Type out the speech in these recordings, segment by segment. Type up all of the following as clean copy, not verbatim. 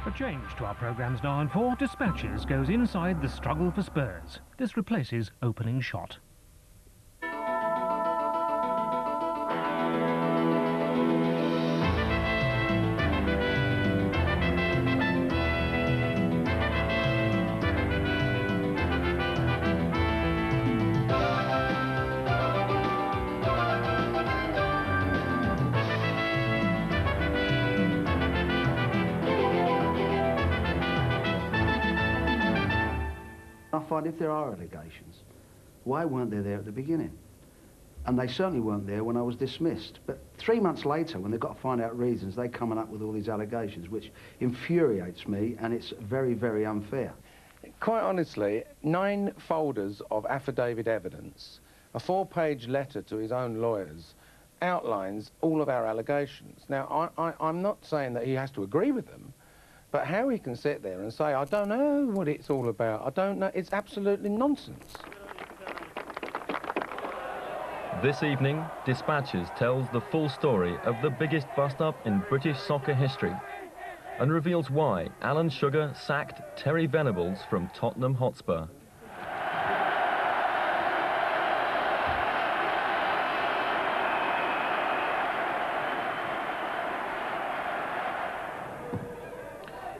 A change to our programme's now on 4. Dispatches goes inside the struggle for Spurs. This replaces opening shot. I find if there are allegations, why weren't they there at the beginning? And they certainly weren't there when I was dismissed. But 3 months later, when they've got to find out reasons, they're coming up with all these allegations, which infuriates me, and it's very, very unfair. Quite honestly, 9 folders of affidavit evidence, a 4-page letter to his own lawyers, outlines all of our allegations. Now, I'm not saying that he has to agree with them, but how he can sit there and say, I don't know what it's all about, I don't know, it's absolutely nonsense. This evening, Dispatches tells the full story of the biggest bust-up in British soccer history and reveals why Alan Sugar sacked Terry Venables from Tottenham Hotspur.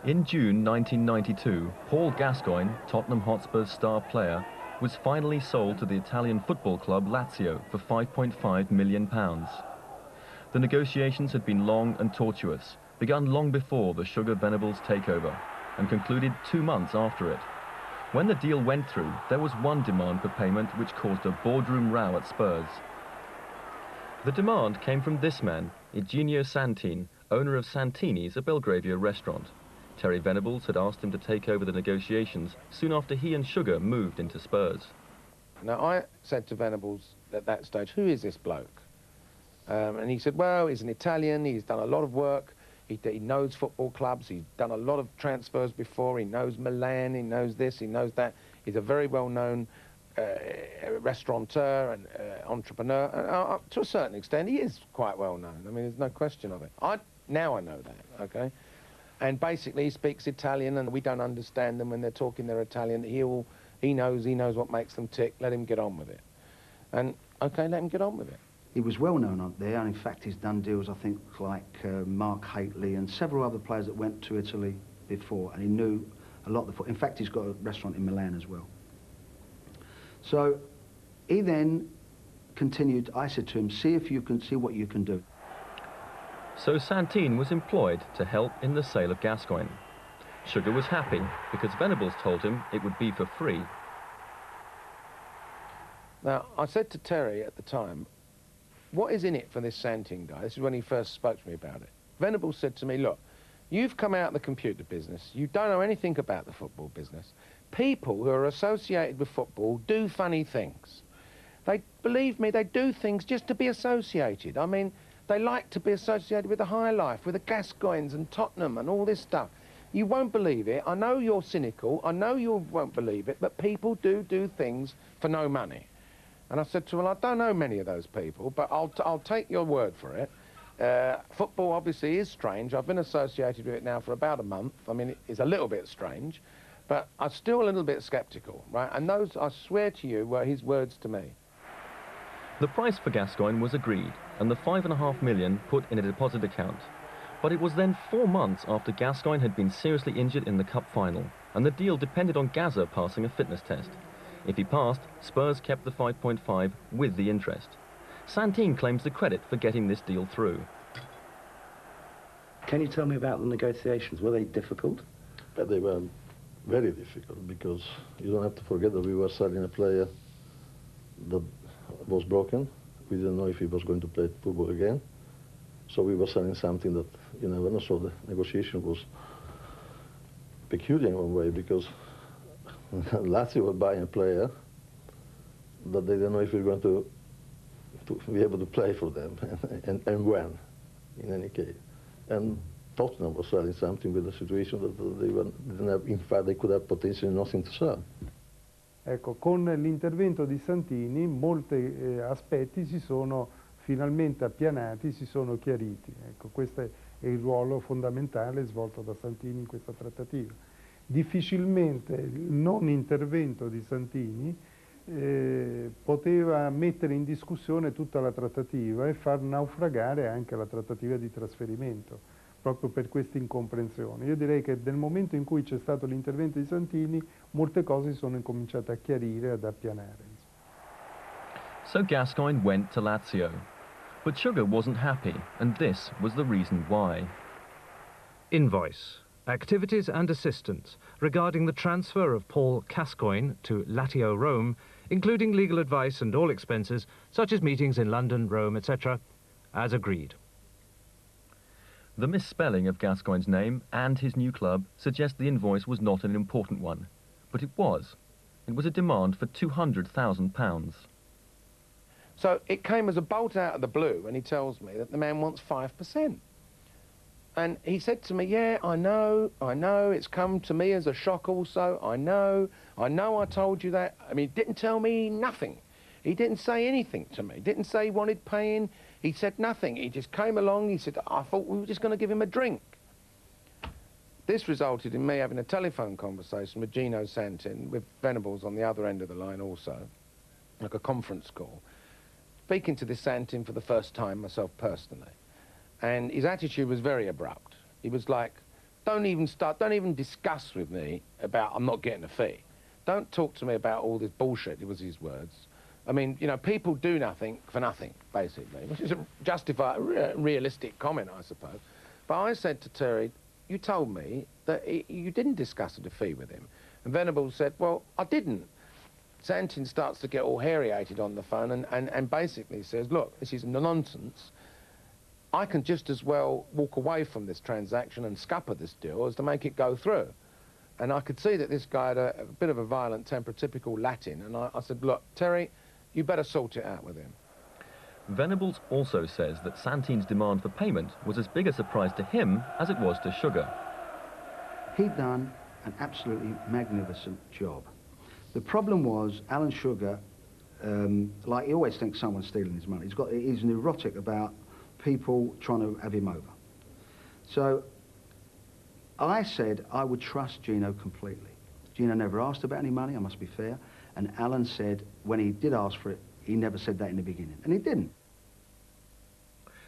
In June 1992, Paul Gascoigne, Tottenham Hotspur's star player, was finally sold to the Italian football club Lazio for £5.5 million. The negotiations had been long and tortuous, begun long before the Sugar Venables takeover, and concluded 2 months after it. When the deal went through, there was one demand for payment which caused a boardroom row at Spurs. The demand came from this man, Eugenio Santin, owner of Santini's, a Belgravia restaurant. Terry Venables had asked him to take over the negotiations soon after he and Sugar moved into Spurs. Now, I said to Venables at that stage, who is this bloke? And he said, well, he's an Italian, he's done a lot of work, he knows football clubs, he's done a lot of transfers before, he knows Milan, he knows this, he knows that. He's a very well-known restaurateur and entrepreneur. And, to a certain extent, he is quite well-known. I mean, there's no question of it. Now I know that, okay? And basically, he speaks Italian, and we don't understand them when they're talking their Italian. He knows what makes them tick. Let him get on with it. And, okay, let him get on with it. He was well known up there, and in fact, he's done deals, I think, like Mark Haitley and several other players that went to Italy before, and he knew a lot of the... In fact, he's got a restaurant in Milan as well. So he then continued. I said to him, see what you can do. So Santin was employed to help in the sale of Gascoigne. Sugar was happy because Venables told him it would be for free. Now, I said to Terry at the time, what is in it for this Santin guy? This is when he first spoke to me about it. Venables said to me, look, you've come out of the computer business. You don't know anything about the football business. People who are associated with football do funny things. Believe me, they do things just to be associated. I mean, they like to be associated with the high life, with the Gascoignes and Tottenham and all this stuff. You won't believe it. I know you're cynical. I know you won't believe it, but people do things for no money. And I said to him, well, I don't know many of those people, but I'll take your word for it. Football obviously is strange. I've been associated with it now for about a month. I mean, it's a little bit strange, but I'm still a little bit sceptical, right? And those, I swear to you, were his words to me. The price for Gascoigne was agreed, and the £5.5 million put in a deposit account. But it was then 4 months after Gascoigne had been seriously injured in the cup final, and the deal depended on Gazza passing a fitness test. If he passed, Spurs kept the 5.5 with the interest. Santin claims the credit for getting this deal through. Can you tell me about the negotiations? Were they difficult? But they were very difficult, because you don't have to forget that we were selling a player that was broken. We didn't know if he was going to play football again. So we were selling something that you never know. So the negotiation was peculiar in one way, because Lazio were buying a player that they didn't know if we were going to be able to play for them, and when, in any case. And Tottenham was selling something with a situation that they didn't have, in fact, they could have potentially nothing to sell. Ecco, con l'intervento di Santini molti aspetti si sono finalmente appianati, si sono chiariti. Ecco, questa e il ruolo fondamentale svolto da Santini in questa trattativa. Difficilmente il non intervento di Santini poteva mettere in discussione tutta la trattativa e far naufragare anche la trattativa di trasferimento, proprio per questa incomprensione. Io direi che nel momento in cui c'è stato l'intervento di Santini, molte cose si sono incominciate a chiarire, ad appianare. So Gascoigne went to Lazio. But Sugar wasn't happy, and this was the reason why. Invoice. Activities and assistance regarding the transfer of Paul Gascoigne to Lazio Rome, including legal advice and all expenses, such as meetings in London, Rome, etc., as agreed. The misspelling of Gascoigne's name and his new club suggests the invoice was not an important one. But it was. It was a demand for £200,000. So it came as a bolt out of the blue when he tells me that the man wants 5%. And he said to me, yeah, I know, it's come to me as a shock also, I know I told you that. I mean, he didn't tell me nothing. He didn't say anything to me. Didn't say he wanted paying. He said nothing. He just came along, he said, I thought we were just going to give him a drink. This resulted in me having a telephone conversation with Gino Santin, with Venables on the other end of the line also, like a conference call, speaking to this Santin for the first time myself personally. And his attitude was very abrupt. He was like, don't even discuss with me about I'm not getting a fee. Don't talk to me about all this bullshit, it was his words. I mean, you know, people do nothing for nothing, basically, which is a justified, realistic comment, I suppose. But I said to Terry, you told me that you didn't discuss the fee with him. And Venables said, well, I didn't. Santin starts to get all hairy-eyed on the phone and basically says, look, this is nonsense. I can just as well walk away from this transaction and scupper this deal as to make it go through. And I could see that this guy had a bit of a violent temper, typical Latin, and I said, look, Terry, you better sort it out with him. Venables also says that Santin's demand for payment was as big a surprise to him as it was to Sugar. He'd done an absolutely magnificent job. The problem was Alan Sugar, like he always thinks someone's stealing his money. He's neurotic about people trying to have him over. So I said I would trust Gino completely. Gino never asked about any money, I must be fair, and Alan said when he did ask for it, he never said that in the beginning, and he didn't.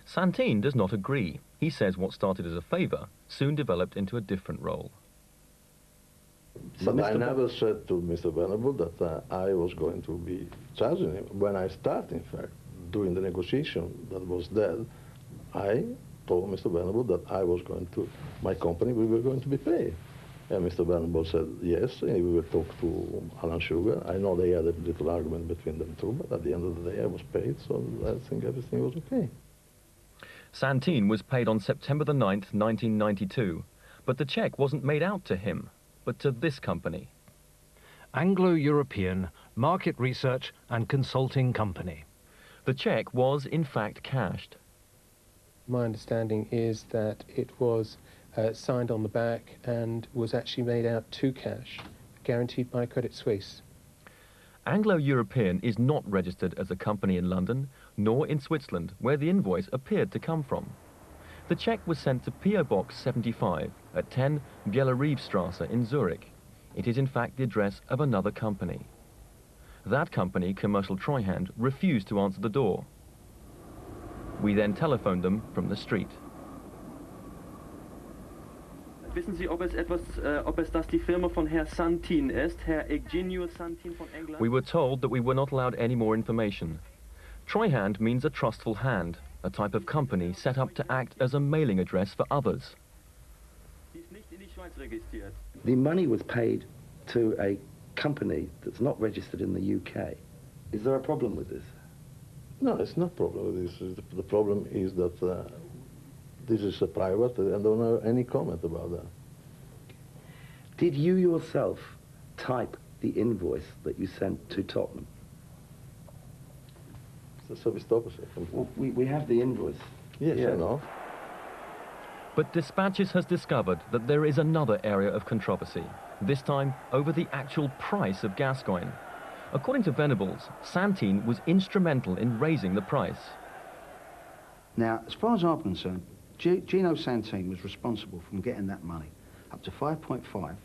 Santin does not agree. He says what started as a favour soon developed into a different role. But I never said to Mr. Venable that I was going to be charging him. When I started, in fact, doing the negotiation that was dead, I told Mr. Venable that I was going to, my company, we were going to be paid. And Mr. Venable said yes, and we will talk to Alan Sugar. I know they had a little argument between them too, but at the end of the day I was paid, so I think everything was okay. Santin was paid on September the 9th, 1992, but the cheque wasn't made out to him, but to this company. Anglo-European Market Research and Consulting Company. The cheque was, in fact, cashed. My understanding is that it was signed on the back and was actually made out to cash, guaranteed by Credit Suisse. Anglo-European is not registered as a company in London, nor in Switzerland, where the invoice appeared to come from. The cheque was sent to P.O. Box 75 at 10 Bellerivestrasse in Zurich. It is in fact the address of another company. That company, Commercial Treuhand, refused to answer the door. We then telephoned them from the street. Wissen Sie, ob es das die Firma von Herr Santin ist, Herr Eugenio Santin von England? We were told that we were not allowed any more information. Treuhand means a trustful hand, a type of company set up to act as a mailing address for others. The money was paid to a company that's not registered in the UK. Is there a problem with this? No, it's not a problem with this. The problem is that this is a private, and I don't have any comment about that. Did you yourself type the invoice that you sent to Tottenham? So we stop a second. Well, we have the invoice. Yes, yeah. I know. But Dispatches has discovered that there is another area of controversy, this time over the actual price of Gascoigne. According to Venables, Santin was instrumental in raising the price. Now, as far as I'm concerned, Gino Santini was responsible for getting that money up to 5.5,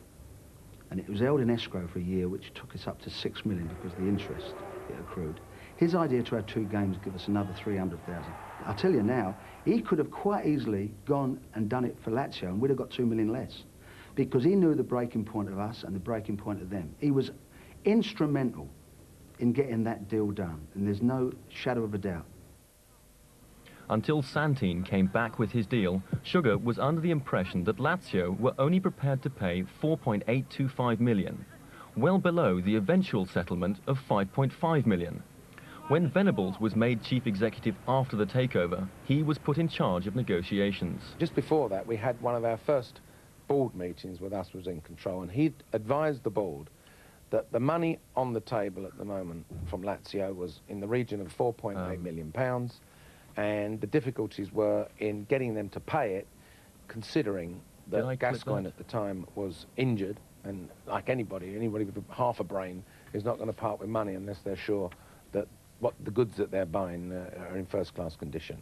and it was held in escrow for a year, which took us up to 6 million because of the interest it accrued. His idea to have 2 games give us another 300,000. I tell you now, he could have quite easily gone and done it for Lazio, and we'd have got 2 million less, because he knew the breaking point of us and the breaking point of them. He was instrumental in getting that deal done, and there's no shadow of a doubt. Until Santini came back with his deal, Sugar was under the impression that Lazio were only prepared to pay 4.825 million, well below the eventual settlement of 5.5 million. When Venables was made chief executive after the takeover, he was put in charge of negotiations. Just before that, we had one of our first board meetings with us was in control, and he advised the board that the money on the table at the moment from Lazio was in the region of 4.8 million pounds, and the difficulties were in getting them to pay it, considering that Gascoigne at the time was injured, and like anybody with half a brain is not going to part with money unless they're sure that the goods that they're buying are in first-class condition.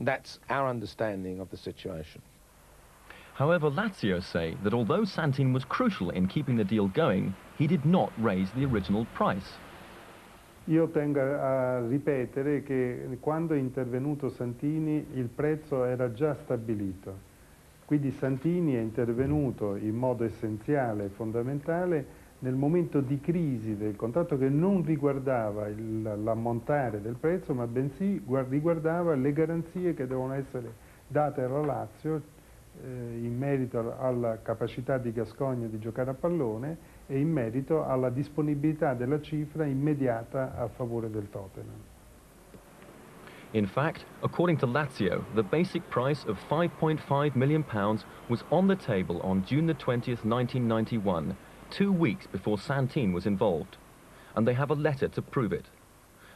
That's our understanding of the situation. However, Lazio say that although Santini was crucial in keeping the deal going, he did not raise the original price. Io tengo a ripetere che quando è intervenuto Santini il prezzo era già stabilito. Quindi Santini è intervenuto in modo essenziale e fondamentale nel momento di crisi del contratto, che non riguardava l'ammontare del prezzo, ma bensì riguardava le garanzie che devono essere date alla Lazio in merito alla capacità di Gascoigne di giocare a pallone e in merito alla disponibilità della cifra immediata a favore del Tottenham. In fact, according to Lazio, the basic price of £5.5 million was on the table on June the 20th, 1991, 2 weeks before Santini was involved, and they have a letter to prove it.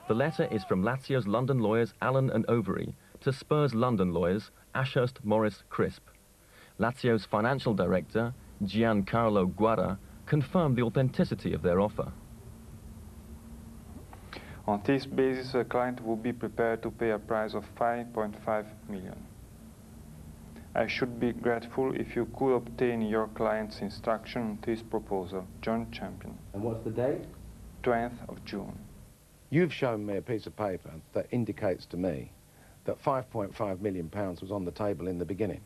The letter is from Lazio's London lawyers Allen and Overy to Spurs London lawyers Ashurst, Morris, Crisp. Lazio's financial director, Giancarlo Guarda, confirmed the authenticity of their offer. On this basis, the client will be prepared to pay a price of 5.5 million. I should be grateful if you could obtain your client's instruction on this proposal. John Champion. And what's the date? 20th of June. You've shown me a piece of paper that indicates to me that 5.5 million pounds was on the table in the beginning.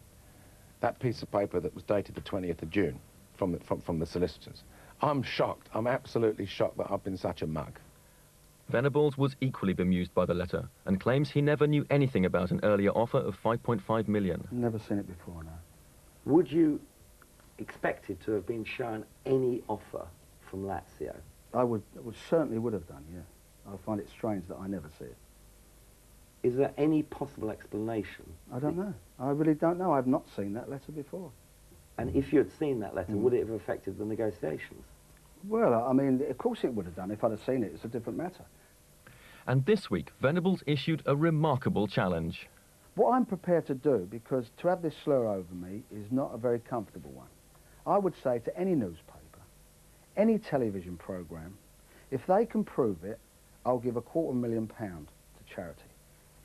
That piece of paper that was dated the 20th of June from the solicitors. I'm shocked. I'm absolutely shocked that I've been such a mug. Venables was equally bemused by the letter and claims he never knew anything about an earlier offer of 5.5 million. Never seen it before, no. Would you expect it to have been shown any offer from Lazio? I certainly would have done, yeah. I find it strange that I never see it. Is there any possible explanation? I don't know. I really don't know. I've not seen that letter before. And if you had seen that letter, would it have affected the negotiations? Well, I mean, of course it would have done. If I'd have seen it, it's a different matter. And this week, Venables issued a remarkable challenge. What I'm prepared to do, because to have this slur over me is not a very comfortable one, I would say to any newspaper, any television programme, if they can prove it, I'll give £250,000 to charity.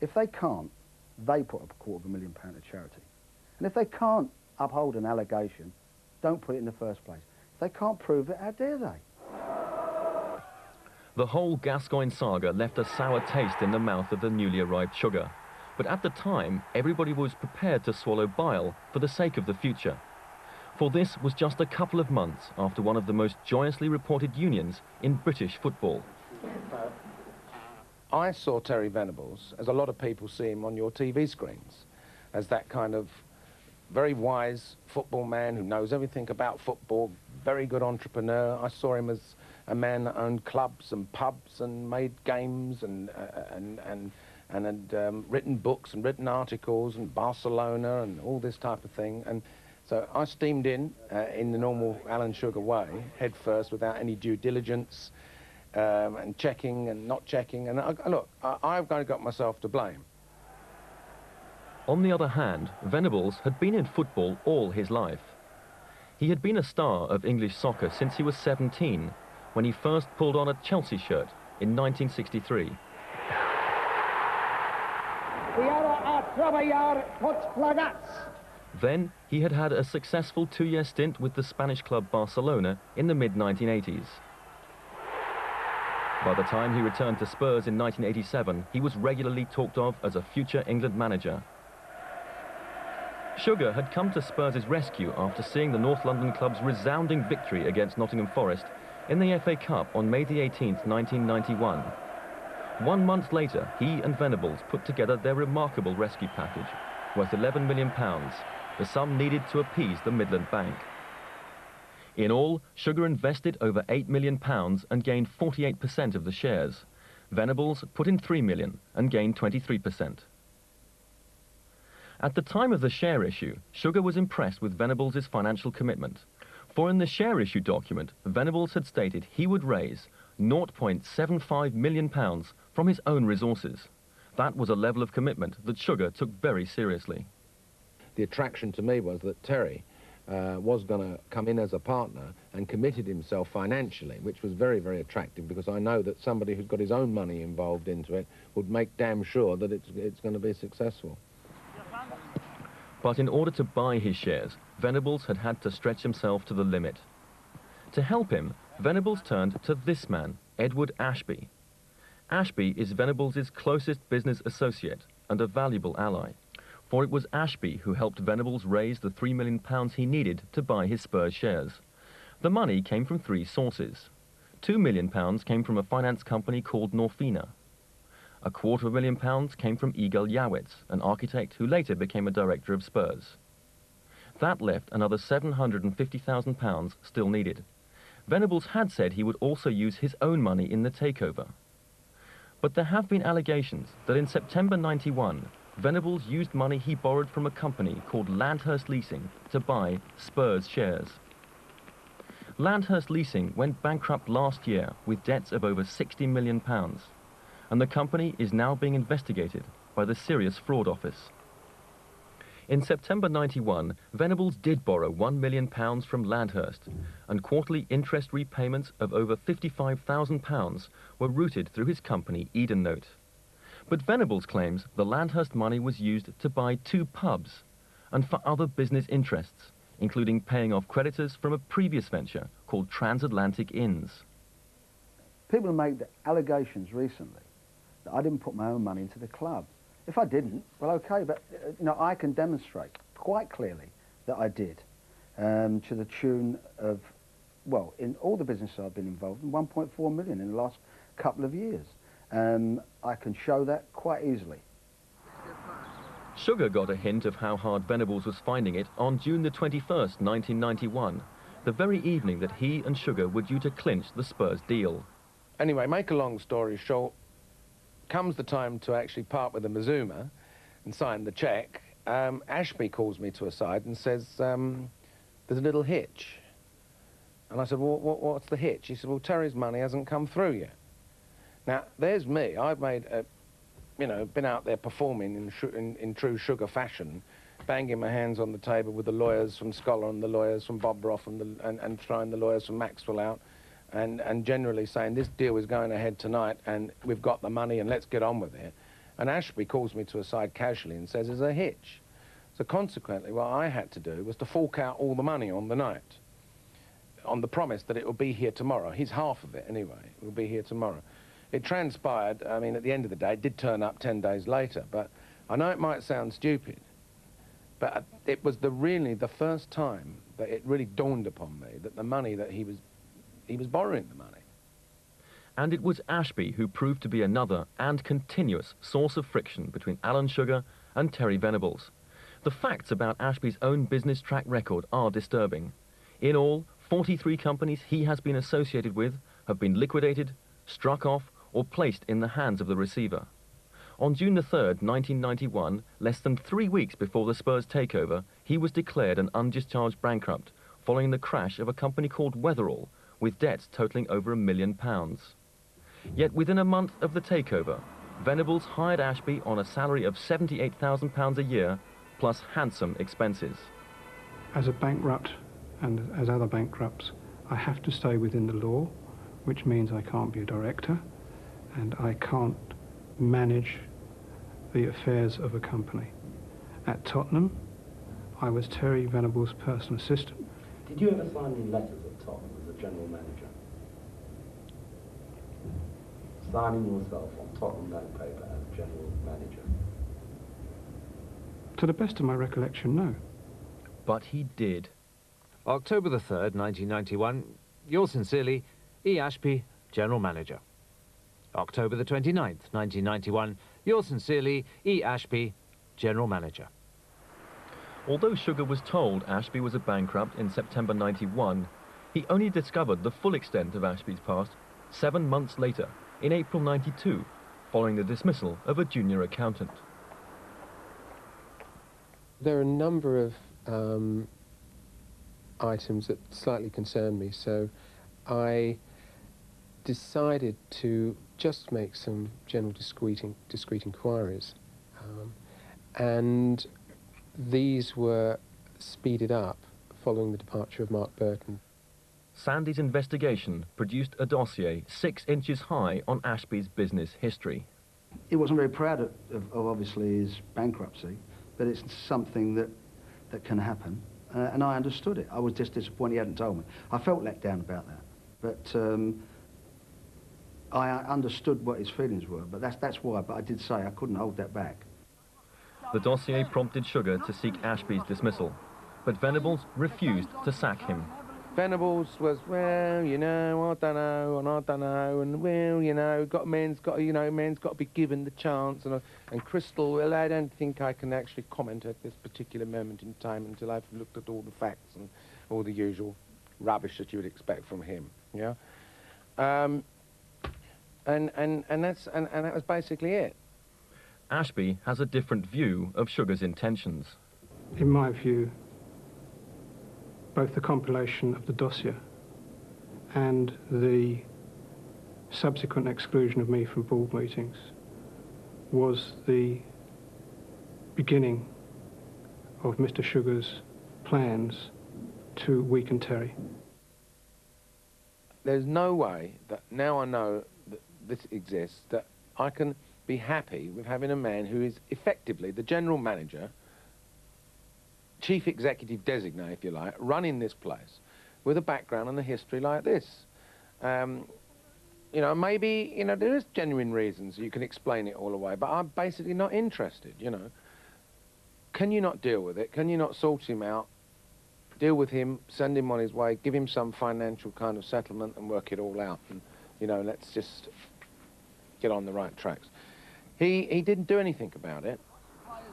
If they can't, they put up £250,000 to charity. And if they can't uphold an allegation, don't put it in the first place. If they can't prove it, how dare they? The whole Gascoigne saga left a sour taste in the mouth of the newly arrived Sugar. But at the time, everybody was prepared to swallow bile for the sake of the future. For this was just a couple of months after one of the most joyously reported unions in British football. I saw Terry Venables, as a lot of people see him on your TV screens, as that kind of very wise football man who knows everything about football, very good entrepreneur. I saw him as a man that owned clubs and pubs and made games and had written books and written articles and Barcelona and all this type of thing. And so I steamed in the normal Alan Sugar way, head first, without any due diligence and checking and not checking. And look, I've kind of got myself to blame. On the other hand, Venables had been in football all his life. He had been a star of English soccer since he was 17, when he first pulled on a Chelsea shirt in 1963. We are at Then he had had a successful 2-year stint with the Spanish club Barcelona in the mid-1980s. By the time he returned to Spurs in 1987, he was regularly talked of as a future England manager. Sugar had come to Spurs' rescue after seeing the North London club's resounding victory against Nottingham Forest in the FA Cup on May the 18th, 1991. 1 month later, he and Venables put together their remarkable rescue package, worth £11 million, the sum needed to appease the Midland Bank. In all, Sugar invested over £8 million and gained 48% of the shares. Venables put in £3 million and gained 23%. At the time of the share issue, Sugar was impressed with Venables' financial commitment, for in the share issue document, Venables had stated he would raise £0.75 million from his own resources. That was a level of commitment that Sugar took very seriously. The attraction to me was that Terry was going to come in as a partner and committed himself financially, which was very, very attractive, because I know that somebody who's got his own money involved into it would make damn sure that it's going to be successful. But in order to buy his shares, Venables had had to stretch himself to the limit. To help him, Venables turned to this man, Edward Ashby. Ashby is Venables' closest business associate and a valuable ally, for it was Ashby who helped Venables raise the £3 million he needed to buy his Spurs shares. The money came from 3 sources. £2 million came from a finance company called Norfina. £250,000 came from Egil Jawitz, an architect who later became a director of Spurs. That left another £750,000 still needed. Venables had said he would also use his own money in the takeover. But there have been allegations that in September '91, Venables used money he borrowed from a company called Landhurst Leasing to buy Spurs shares. Landhurst Leasing went bankrupt last year with debts of over £60 million. And the company is now being investigated by the Serious Fraud Office. In September '91, Venables did borrow £1 million from Landhurst, and quarterly interest repayments of over £55,000 were routed through his company Edennote. But Venables claims the Landhurst money was used to buy 2 pubs and for other business interests, including paying off creditors from a previous venture called Transatlantic Inns. People make the allegations recently that I didn't put my own money into the club. If I didn't, well, okay, but you know, I can demonstrate quite clearly that I did, to the tune of, well, in all the businesses I've been involved in, 1.4 million in the last couple of years. I can show that quite easily. Sugar got a hint of how hard Venables was finding it on June the 21st, 1991, the very evening that he and Sugar were due to clinch the Spurs deal. Anyway, make a long story short, comes the time to actually part with the Mazuma and sign the cheque. Ashby calls me to a side and says, there's a little hitch. And I said, well, what's the hitch? He said, well, Terry's money hasn't come through yet. Now, there's me. I've made a, you know, been out there performing in true Sugar fashion, banging my hands on the table with the lawyers from Scholar and the lawyers from Bob Roth and throwing the lawyers from Maxwell out. And generally saying this deal is going ahead tonight and we've got the money and let's get on with it. And Ashby calls me to a side casually and says there's a hitch. So consequently what I had to do was to fork out all the money on the night, on the promise that it will be here tomorrow. His half of it anyway, it will be here tomorrow. It transpired, I mean, at the end of the day, it did turn up 10 days later, but I know it might sound stupid, but it was really the first time that it really dawned upon me that the money that he was borrowing the money. And it was Ashby who proved to be another and continuous source of friction between Alan Sugar and Terry Venables. The facts about Ashby's own business track record are disturbing. In all, 43 companies he has been associated with have been liquidated, struck off, or placed in the hands of the receiver. On June the 3rd, 1991, less than 3 weeks before the Spurs takeover, he was declared an undischarged bankrupt, following the crash of a company called Weatherall, with debts totalling over £1 million. Yet within a month of the takeover, Venables hired Ashby on a salary of £78,000 a year, plus handsome expenses. As a bankrupt, and as other bankrupts, I have to stay within the law, which means I can't be a director, and I can't manage the affairs of a company. At Tottenham, I was Terry Venables' personal assistant. Did you ever sign any letters at Tottenham as a general manager? Signing yourself on Tottenham notepaper as general manager? To the best of my recollection, no. But he did. October the 3rd, 1991, yours sincerely, E. Ashby, General Manager. October the 29th, 1991, yours sincerely, E. Ashby, General Manager. Although Sugar was told Ashby was a bankrupt in September 91, he only discovered the full extent of Ashby's past 7 months later, in April 92, following the dismissal of a junior accountant. There are a number of items that slightly concern me, so I decided to just make some general discreet inquiries, and these were speeded up following the departure of Mark Burton. Sandy's investigation produced a dossier 6 inches high on Ashby's business history. He wasn't very proud of obviously his bankruptcy, but it's something that can happen, and I understood it. I was just disappointed he hadn't told me. I felt let down about that, but I understood what his feelings were, but that's why. But I did say I couldn't hold that back. The dossier prompted Sugar to seek Ashby's dismissal, but Venables refused to sack him. Venables was, well, you know, I don't know, and well, you know, men's got to be given the chance, and Crystal, well, I don't think I can actually comment at this particular moment in time until I've looked at all the facts and all the usual rubbish that you would expect from him, yeah. And that was basically it. Ashby has a different view of Sugar's intentions. In my view, both the compilation of the dossier and the subsequent exclusion of me from board meetings was the beginning of Mr. Sugar's plans to weaken Terry. There's no way that now I know that this exists that I can be happy with having a man who is effectively the general manager, chief executive designate, if you like, running this place with a background and a history like this. You know, maybe, you know, there is genuine reasons you can explain it all away, but I'm basically not interested, you know. Can you not deal with it? Can you not sort him out, deal with him, send him on his way, give him some financial kind of settlement and work it all out? And, you know, let's just get on the right tracks. He didn't do anything about it.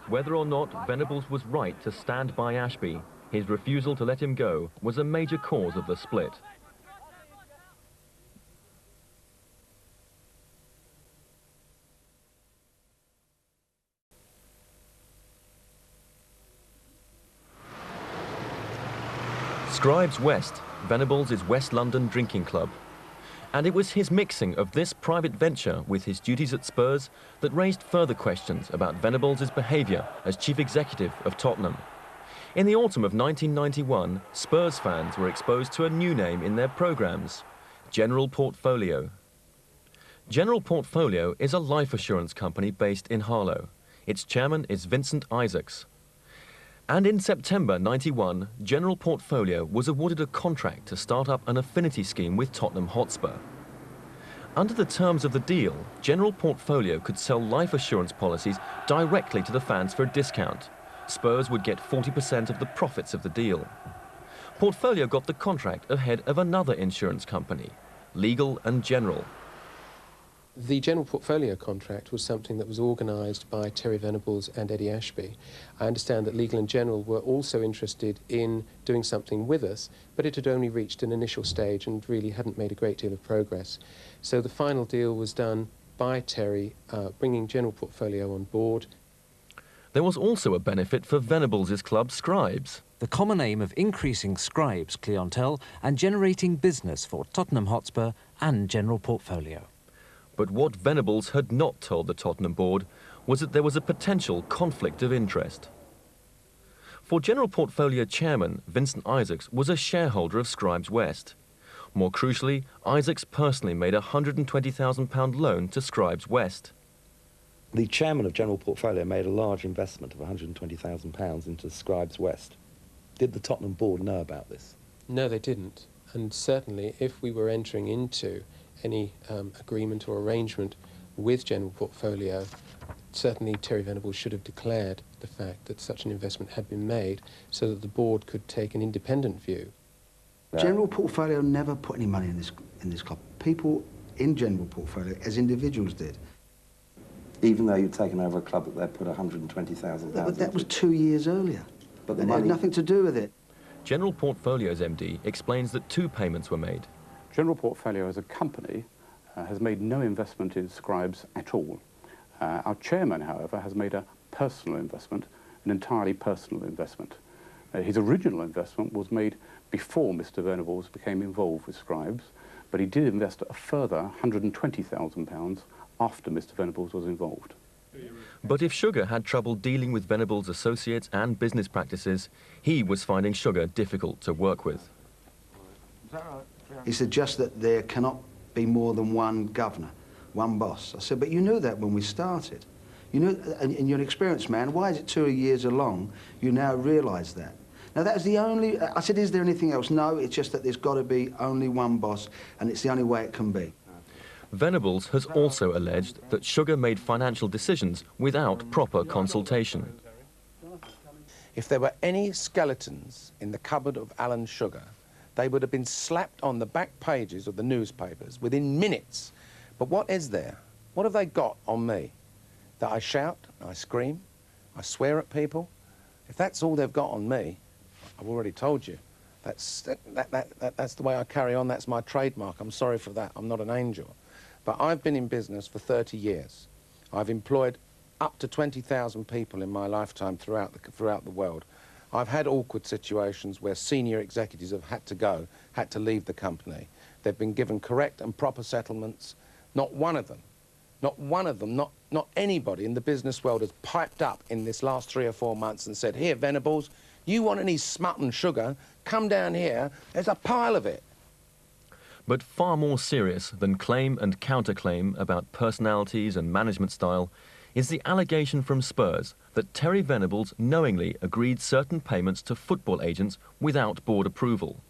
Whether or not Venables was right to stand by Ashby, his refusal to let him go was a major cause of the split. Scribes West, Venables' West London drinking club. And it was his mixing of this private venture with his duties at Spurs that raised further questions about Venables' behaviour as chief executive of Tottenham. In the autumn of 1991, Spurs fans were exposed to a new name in their programmes, General Portfolio. General Portfolio is a life assurance company based in Harlow. Its chairman is Vincent Isaacs. And in September 91, General Portfolio was awarded a contract to start up an affinity scheme with Tottenham Hotspur. Under the terms of the deal, General Portfolio could sell life assurance policies directly to the fans for a discount. Spurs would get 40% of the profits of the deal. Portfolio got the contract ahead of another insurance company, Legal & General. The General Portfolio contract was something that was organised by Terry Venables and Eddie Ashby. I understand that Legal & General were also interested in doing something with us, but it had only reached an initial stage and really hadn't made a great deal of progress. So the final deal was done by Terry, bringing General Portfolio on board. There was also a benefit for Venables' club, Scribes. The common aim of increasing Scribes' clientele and generating business for Tottenham Hotspur and General Portfolio. But what Venables had not told the Tottenham board was that there was a potential conflict of interest. For General Portfolio chairman, Vincent Isaacs was a shareholder of Scribes West. More crucially, Isaacs personally made a £120,000 loan to Scribes West. The chairman of General Portfolio made a large investment of £120,000 into Scribes West. Did the Tottenham board know about this? No, they didn't. And certainly, if we were entering into any agreement or arrangement with General Portfolio, certainly Terry Venables should have declared the fact that such an investment had been made so that the board could take an independent view. General Portfolio never put any money in this club. People in General Portfolio, as individuals, did. Even though you'd taken over a club that they put £120,000 But that was 2 years earlier. But the It money had nothing to do with it. General Portfolio's MD explains that 2 payments were made. General Portfolio as a company has made no investment in Scribes at all. Our chairman, however, has made a personal investment, an entirely personal investment. His original investment was made before Mr. Venables became involved with Scribes, but he did invest a further £120,000 after Mr. Venables was involved. But if Sugar had trouble dealing with Venables' associates and business practices, he was finding Sugar difficult to work with. He said just that there cannot be more than one governor, one boss. I said, but you knew that when we started. You knew, and you're an experienced man, why is it 2 years along you now realise that? Now that is the only, I said, is there anything else? No, it's just that there's got to be only one boss, and it's the only way it can be. Venables has also alleged that Sugar made financial decisions without proper consultation. If there were any skeletons in the cupboard of Alan Sugar, they would have been slapped on the back pages of the newspapers within minutes. But what is there? What have they got on me? That I shout, I scream, I swear at people? If that's all they've got on me, I've already told you, that's the way I carry on, that's my trademark. I'm sorry for that, I'm not an angel. But I've been in business for 30 years. I've employed up to 20,000 people in my lifetime throughout the world. I've had awkward situations where senior executives have had to go, had to leave the company. They've been given correct and proper settlements. Not one of them, not anybody in the business world has piped up in this last 3 or 4 months and said, here, Venables, you want any smut and sugar, come down here, there's a pile of it. But far more serious than claim and counterclaim about personalities and management style is the allegation from Spurs that Terry Venables knowingly agreed certain payments to football agents without board approval.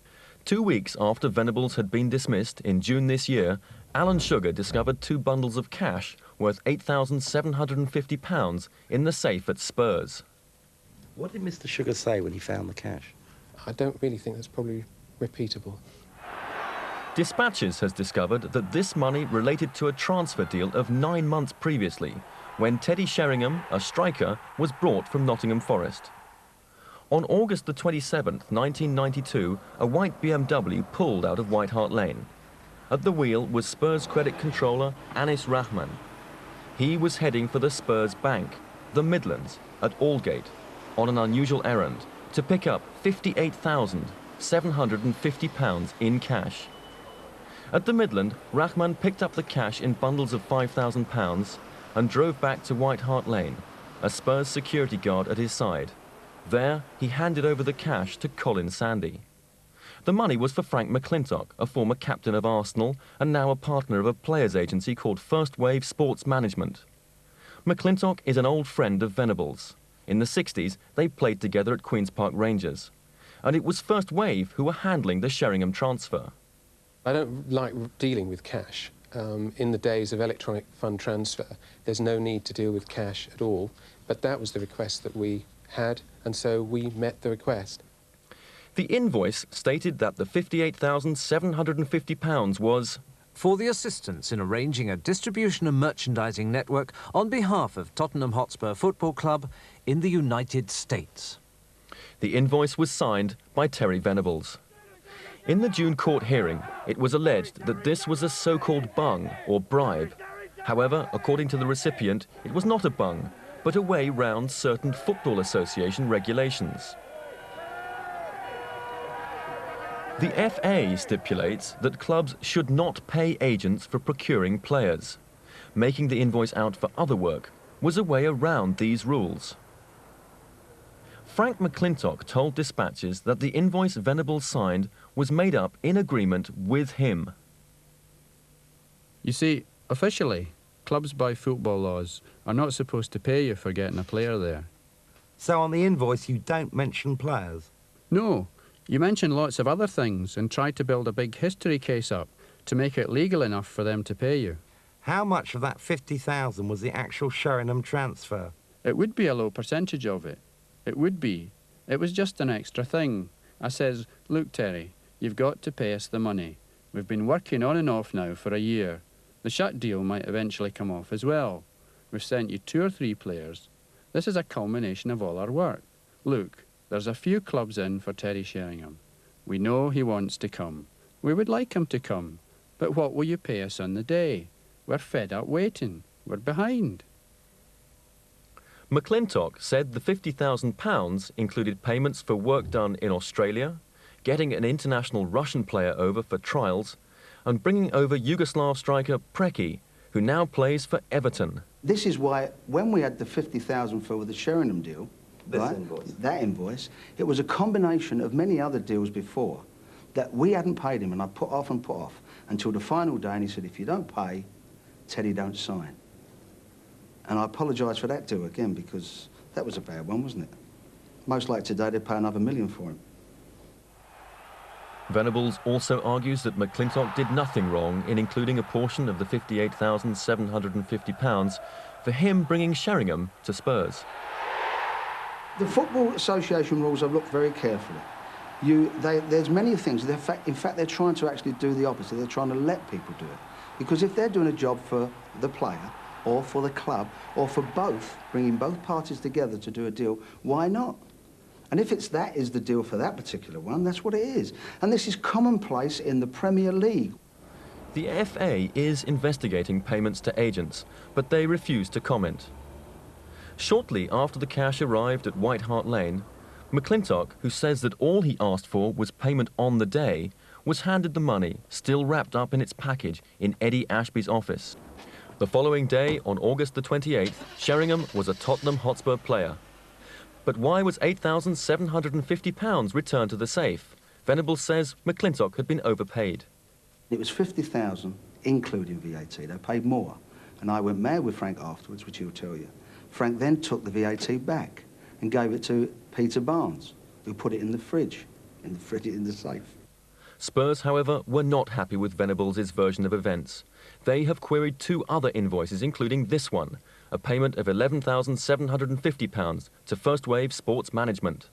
2 weeks after Venables had been dismissed in June this year, Alan Sugar discovered 2 bundles of cash worth £8,750 in the safe at Spurs. What did Mr. Sugar say when he found the cash? I don't really think that's probably repeatable. Dispatches has discovered that this money related to a transfer deal of 9 months previously, when Teddy Sheringham, a striker, was brought from Nottingham Forest. On August the 27th, 1992, a white BMW pulled out of White Hart Lane. At the wheel was Spurs credit controller Anis Rahman. He was heading for the Spurs bank, the Midlands, at Aldgate, on an unusual errand to pick up £58,750 in cash. At the Midland, Rahman picked up the cash in bundles of £5,000 and drove back to White Hart Lane, a Spurs security guard at his side. There, he handed over the cash to Colin Sandy. The money was for Frank McClintock, a former captain of Arsenal and now a partner of a players' agency called First Wave Sports Management. McClintock is an old friend of Venables. In the 60s, they played together at Queen's Park Rangers. And it was First Wave who were handling the Sheringham transfer. I don't like dealing with cash. In the days of electronic fund transfer, there's no need to deal with cash at all. But that was the request that we had, and so we met the request. The invoice stated that the £58,750 was for the assistance in arranging a distribution and merchandising network on behalf of Tottenham Hotspur Football Club in the United States. The invoice was signed by Terry Venables. In the June court hearing, it was alleged that this was a so-called bung or bribe. However, according to the recipient, it was not a bung, but a way round certain Football Association regulations. The FA stipulates that clubs should not pay agents for procuring players. Making the invoice out for other work was a way around these rules. Frank McClintock told dispatches that the invoice Venables signed was made up in agreement with him. You see, officially, Clubs by football laws are not supposed to pay you for getting a player there. So on the invoice you don't mention players? No, you mention lots of other things and try to build a big history case up to make it legal enough for them to pay you. How much of that 50,000 was the actual Sheringham transfer? It would be a low percentage of it. It would be. It was just an extra thing. I says, look, Terry, you've got to pay us the money. We've been working on and off now for a year. The Shutt deal might eventually come off as well. We've sent you 2 or 3 players. This is a culmination of all our work. Look, there's a few clubs in for Terry Sheringham. We know he wants to come. We would like him to come. But what will you pay us on the day? We're fed up waiting. We're behind. McClintock said the £50,000 included payments for work done in Australia, getting an international Russian player over for trials, and bringing over Yugoslav striker Preki, who now plays for Everton. This is why, when we had the 50,000 for the Sheringham deal, that invoice, it was a combination of many other deals before that we hadn't paid him, and I put off until the final day, and he said, if you don't pay, Teddy don't sign. And I apologise for that deal again, because that was a bad one, wasn't it? Most like today, they'd pay another $1 million for him. Venables also argues that McClintock did nothing wrong in including a portion of the £58,750 for him bringing Sheringham to Spurs. The Football Association rules I've looked very carefully. There's many things. In fact, they're trying to actually do the opposite. They're trying to let people do it. Because if they're doing a job for the player, or for the club, or for both, bringing both parties together to do a deal, why not? And if that is the deal for that particular one, that's what it is. And this is commonplace in the Premier League. The FA is investigating payments to agents, but they refuse to comment. Shortly after the cash arrived at White Hart Lane, McClintock, who says that all he asked for was payment on the day, was handed the money, still wrapped up in its package, in Eddie Ashby's office. The following day, on August the 28th, Sheringham was a Tottenham Hotspur player. But why was £8,750 returned to the safe? Venables says McClintock had been overpaid. It was 50,000, including VAT. They paid more. And I went mad with Frank afterwards, which he'll tell you. Frank then took the VAT back and gave it to Peter Barnes, who put it in the fridge, in the safe. Spurs, however, were not happy with Venables' version of events. They have queried 2 other invoices, including this one, a payment of £11,750 to First Wave Sports Management.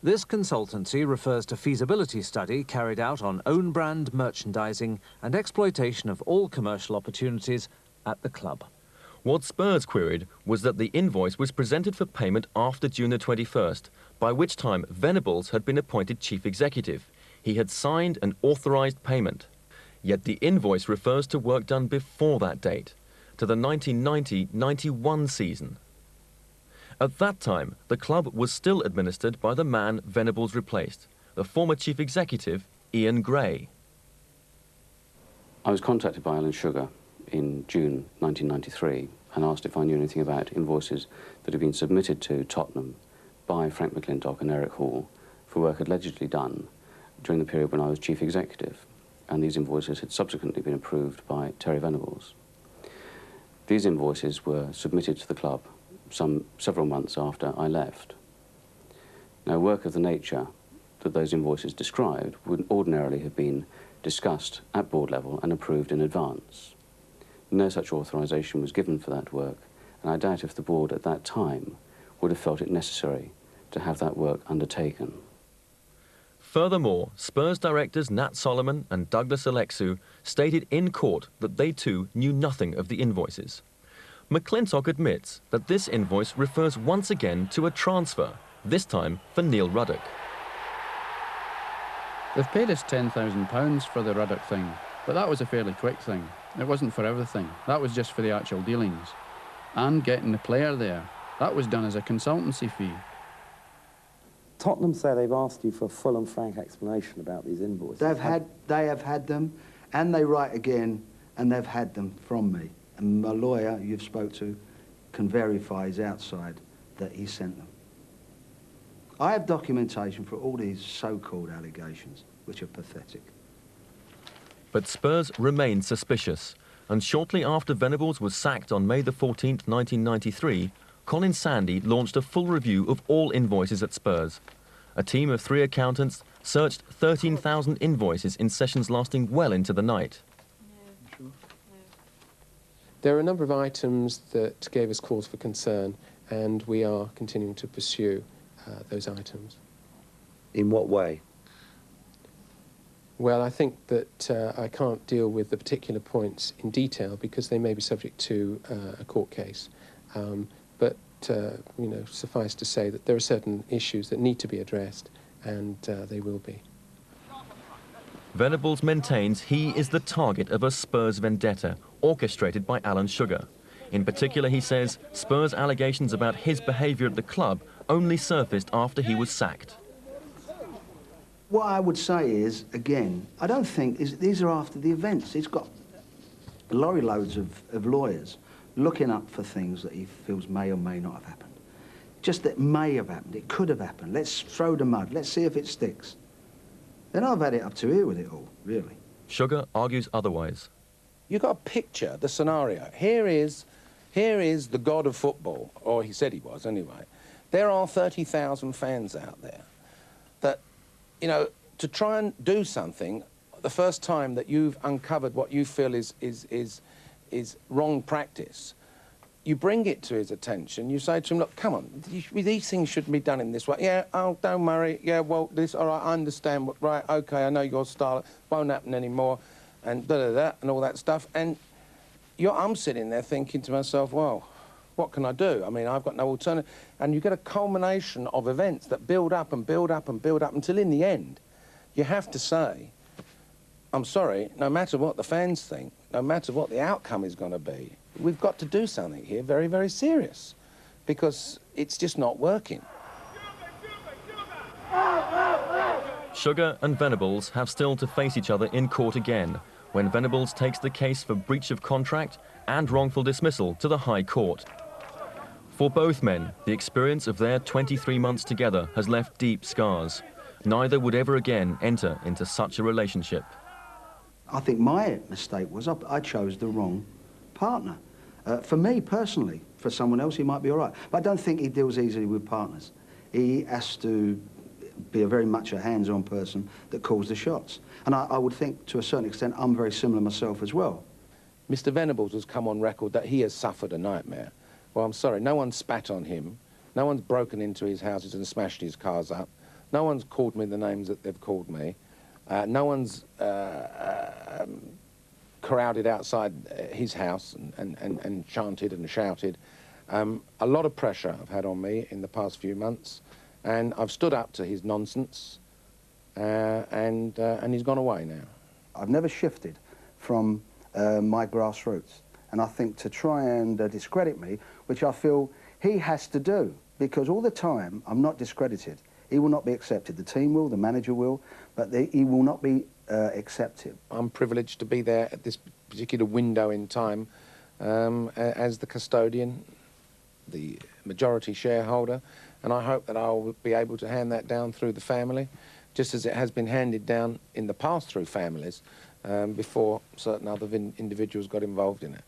This consultancy refers to feasibility study carried out on own brand merchandising and exploitation of all commercial opportunities at the club. What Spurs queried was that the invoice was presented for payment after June the 21st, by which time Venables had been appointed chief executive. He had signed an authorised payment. Yet the invoice refers to work done before that date, to the 1990-91 season. At that time, the club was still administered by the man Venables replaced, the former chief executive, Ian Gray. I was contacted by Alan Sugar in June 1993 and asked if I knew anything about invoices that had been submitted to Tottenham by Frank McClintock and Eric Hall for work allegedly done during the period when I was chief executive, and these invoices had subsequently been approved by Terry Venables. These invoices were submitted to the club several months after I left. Now, work of the nature that those invoices described would ordinarily have been discussed at board level and approved in advance. No such authorisation was given for that work, and I doubt if the board at that time would have felt it necessary to have that work undertaken. Furthermore, Spurs directors Nat Solomon and Douglas Alexu stated in court that they too knew nothing of the invoices. McClintock admits that this invoice refers once again to a transfer, this time for Neil Ruddock. They've paid us £10,000 for the Ruddock thing, but that was a fairly quick thing. It wasn't for everything. That was just for the actual dealings. And getting the player there, that was done as a consultancy fee. Tottenham say they've asked you for a full and frank explanation about these invoices. They have had them, and they write again, and they've had them from me. And my lawyer, you've spoke to, can verify his outside that he sent them. I have documentation for all these so-called allegations, which are pathetic. But Spurs remain suspicious, And shortly after Venables was sacked on May the 14th, 1993, Colin Sandy launched a full review of all invoices at Spurs. A team of 3 accountants searched 13,000 invoices in sessions lasting well into the night. There are a number of items that gave us cause for concern, and we are continuing to pursue those items. In what way? Well, I think that I can't deal with the particular points in detail because they may be subject to a court case. But you know, suffice to say that there are certain issues that need to be addressed, and they will be. Venables maintains he is the target of a Spurs vendetta orchestrated by Alan Sugar. In particular, he says Spurs' allegations about his behaviour at the club only surfaced after he was sacked. What I would say is, again, I don't think these are after the events. He's got lorry loads of lawyers looking up for things that he feels may or may not have happened. Just that may have happened, it could have happened. Let's throw the mud, let's see if it sticks. Then I've had it up to here with it all, really. Sugar argues otherwise. You've got to picture the scenario. Here is the god of football, or he said he was anyway. There are 30,000 fans out there that, you know, to try and do something, the first time that you've uncovered what you feel is wrong practice, you bring it to his attention, you say to him, look, come on, these things shouldn't be done in this way. Yeah, oh, don't worry, yeah, well, this, all right, I understand, right, OK, I know your style, won't happen anymore, and da-da-da, and all that stuff. And I'm sitting there thinking to myself, well, what can I do? I mean, I've got no alternative. And you get a culmination of events that build up and build up and build up until in the end, you have to say, I'm sorry, no matter what the fans think, no matter what the outcome is going to be, we've got to do something here very, very serious, because it's just not working. Sugar and Venables have still to face each other in court again, when Venables takes the case for breach of contract and wrongful dismissal to the High Court. For both men, the experience of their 23 months together has left deep scars. Neither would ever again enter into such a relationship. I think my mistake was I chose the wrong partner. For me, personally, for someone else, he might be all right. But I don't think he deals easily with partners. He has to be very much a hands-on person that calls the shots. And I would think, to a certain extent, I'm very similar myself as well. Mr. Venables has come on record that he has suffered a nightmare. Well, I'm sorry, no one's spat on him. No one's broken into his houses and smashed his cars up. No one's called me the names that they've called me. No one's crowded outside his house and chanted and shouted. A lot of pressure I've had on me in the past few months, and I've stood up to his nonsense, and he's gone away now. I've never shifted from my grassroots, and I think to try and discredit me, which I feel he has to do, because all the time I'm not discredited. He will not be accepted. The team will, the manager will, but he will not be accepted. I'm privileged to be there at this particular window in time as the custodian, the majority shareholder, and I hope that I'll be able to hand that down through the family, just as it has been handed down in the past through families before certain other individuals got involved in it.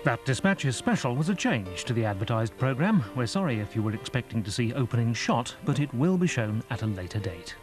That Dispatches special was a change to the advertised programme. We're sorry if you were expecting to see opening shot, but it will be shown at a later date.